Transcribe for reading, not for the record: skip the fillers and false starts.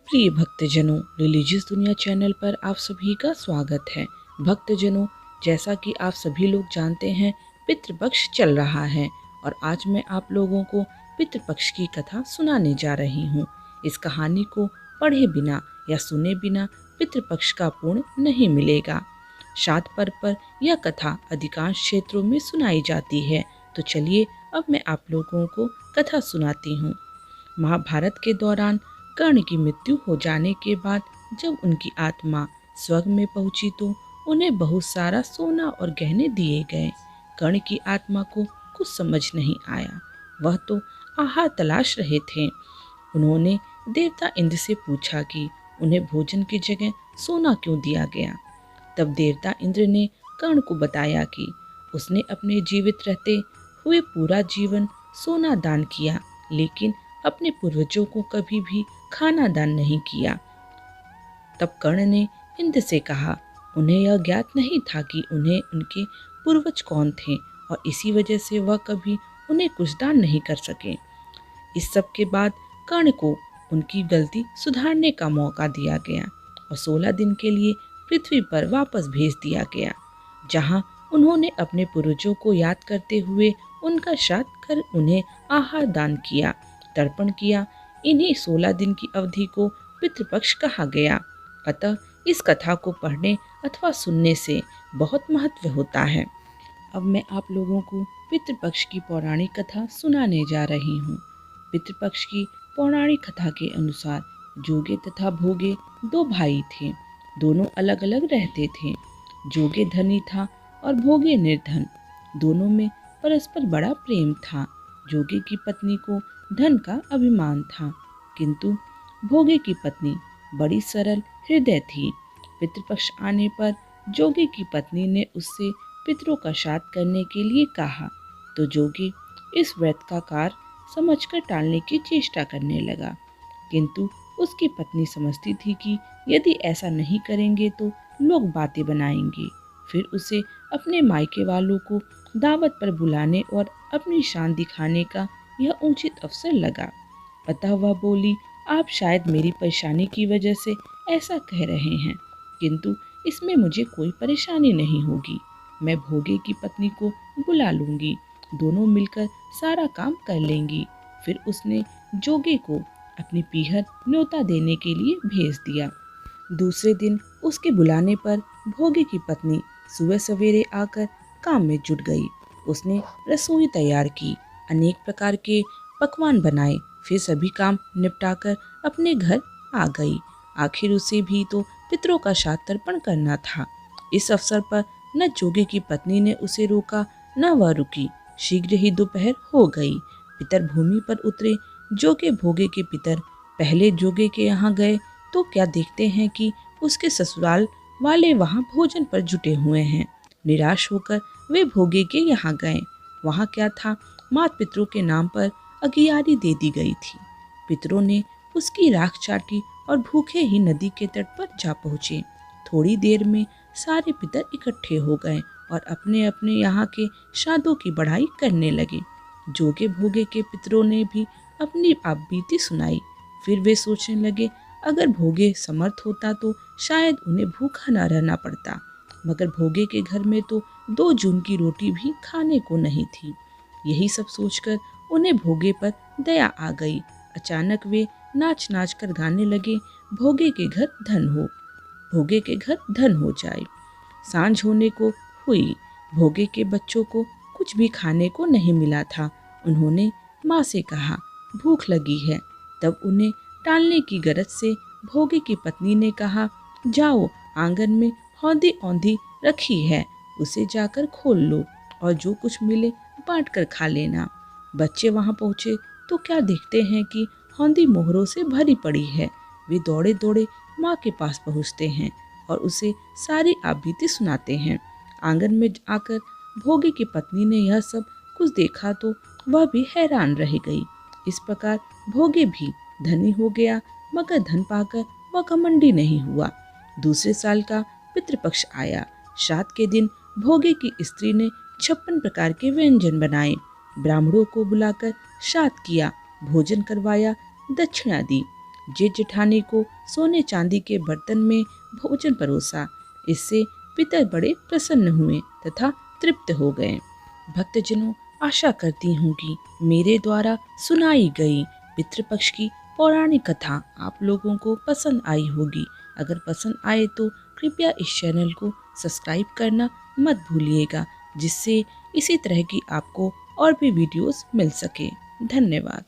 प्रिय भक्तजनों, रिलीजियस दुनिया चैनल पर आप सभी का स्वागत है। भक्तजनों, जैसा कि आप सभी लोग जानते हैं, पितृपक्ष चल रहा है और आज मैं आप लोगों को पितृपक्ष की कथा सुनाने जा रही हूँ। इस कहानी को पढ़े बिना या सुने बिना पितृपक्ष का पुण्य नहीं मिलेगा। श्राद्ध पर्व पर यह कथा अधिकांश क्षेत्रों में सुनाई जाती है। तो चलिए अब मैं आप लोगों को कथा सुनाती हूँ। महाभारत के दौरान कर्ण की मृत्यु हो जाने के बाद जब उनकी आत्मा स्वर्ग में पहुंची तो उन्हें बहुत सारा सोना और गहने दिए गए। कर्ण की आत्मा को कुछ समझ नहीं आया, वह तो आहार तलाश रहे थे। उन्होंने देवता इंद्र से पूछा कि उन्हें भोजन की जगह सोना क्यों दिया गया। तब देवता इंद्र ने कर्ण को बताया कि उसने अपने जीवित रहते हुए पूरा जीवन सोना दान किया, लेकिन अपने पूर्वजों को कभी भी खाना दान नहीं किया। तब कर्ण ने इंद्र से कहा, उन्हें यह ज्ञात नहीं था कि उन्हें उनके पूर्वज कौन थे और इसी वजह से वह कभी उन्हें कुछ दान नहीं कर सके। इस सब के बाद कर्ण को उनकी गलती सुधारने का मौका दिया गया और 16 दिन के लिए पृथ्वी पर वापस भेज दिया गया, जहां उन्होंने अपने पूर्वजों को याद करते हुए उनका श्राद्ध कर उन्हें आहार दान किया, तर्पण किया। इन्हीं 16 दिन की अवधि को पितृपक्ष कहा गया। अतः इस कथा को पढ़ने अथवा सुनने से बहुत महत्व होता है। अब मैं आप लोगों को पितृपक्ष की पौराणिक कथा सुनाने जा रही हूँ। पितृपक्ष की पौराणिक कथा के अनुसार जोगे तथा भोगे दो भाई थे। दोनों अलग अलग रहते थे। जोगे धनी था और भोगे निर्धन। दोनों में परस्पर बड़ा प्रेम था। जोगे की पत्नी को धन का अभिमान था, किंतु भोगे की पत्नी बड़ी सरल हृदय थी। पितृपक्ष आने पर जोगे की पत्नी ने उससे पितरों का श्राद्ध करने के लिए कहा, तो जोगे इस व्रत का कार्य समझकर टालने की चेष्टा करने लगा, किंतु उसकी पत्नी समझती थी कि यदि ऐसा नहीं करेंगे तो लोग बातें बनाएंगे। फिर उसे अपने मायके वालों को दावत पर बुलाने और अपनी शान दिखाने का यह उचित अवसर लगा। अतः वह बोली, आप शायद मेरी परेशानी की वजह से ऐसा कह रहे हैं, किंतु इसमें मुझे कोई परेशानी नहीं होगी। मैं भोगे की पत्नी को बुला लूंगी, दोनों मिलकर सारा काम कर लेंगी। फिर उसने जोगे को अपनी पीहर न्योता देने के लिए भेज दिया। दूसरे दिन उसके बुलाने पर भोगे की पत्नी सुबह सवेरे आकर काम में जुट गई। उसने रसोई तैयार की, अनेक प्रकार के पकवान बनाए, फिर सभी काम निपटाकर अपने घर आ गई। आखिर उसे भी तो पितरों का श्राद्ध तर्पण करना था। इस अवसर पर न जोगे की पत्नी ने उसे रोका, न वह रुकी। शीघ्र ही दोपहर हो गई। पितर भूमि पर उतरे। जोगे भोगे के पितर पहले जोगे के यहाँ गए तो क्या देखते हैं कि उसके ससुराल वाले वहाँ भोजन पर जुटे हुए हैं। निराश होकर वे भोगे के यहाँ गए। वहाँ क्या था, मात पितरों के नाम पर अगियारी दे दी गई थी। पितरों ने उसकी राख चाटी और भूखे ही नदी के तट पर जा पहुँचे। थोड़ी देर में सारे पितर इकट्ठे हो गए और अपने अपने यहाँ के श्राद्धों की बढ़ाई करने लगे। जोगे भोगे के पितरों ने भी अपनी आप बीती सुनाई। फिर वे सोचने लगे, अगर भोगे समर्थ होता तो शायद उन्हें भूखा न रहना पड़ता, मगर भोगे के घर में तो 2 जून की रोटी भी खाने को नहीं थी। यही सब सोचकर उन्हें भोगे पर दया आ गई। अचानक वे नाच नाच कर गाने लगे, भोगे के घर धन हो, भोगे के घर धन हो जाए। सांझ होने को हुई। भोगे के बच्चों को कुछ भी खाने को नहीं मिला था। उन्होंने माँ से कहा, भूख लगी है। तब उन्हें टालने की गरज से भोगे की पत्नी ने कहा, जाओ, आंगन में हौदी औंधी रखी है, उसे जाकर खोल लो और जो कुछ मिले बांट कर खा लेना। बच्चे वहां पहुंचे तो क्या देखते हैं कि हौदी मोहरों से भरी पड़ी है। वे दौड़े दौड़े माँ के पास पहुंचते हैं और उसे सारी आपबीती सुनाते हैं। आंगन में आकर भोगे की पत्नी ने यह सब कुछ देखा तो वह भी हैरान रह गई। इस प्रकार भोगे भी धनी हो गया, मगर धन पाकर वह घमंडी नहीं हुआ। दूसरे साल का पितृपक्ष आया। श्राद्ध के दिन भोगे की स्त्री ने 56 प्रकार के व्यंजन बनाए। ब्राह्मणों को बुलाकर श्राद्ध किया, भोजन करवाया, दक्षिणा दी। जेठ जेठानी को सोने चांदी के बर्तन में भोजन परोसा। इससे पितर बड़े प्रसन्न हुए तथा तृप्त हो गए। भक्तजनों, आशा करती हूँ कि मेरे द्वारा सुनाई गई पितृपक्ष की पौराणिक कथा आप लोगों को पसंद आई होगी। अगर पसंद आए तो कृपया इस चैनल को सब्सक्राइब करना मत भूलिएगा, जिससे इसी तरह की आपको और भी वीडियोस मिल सके। धन्यवाद।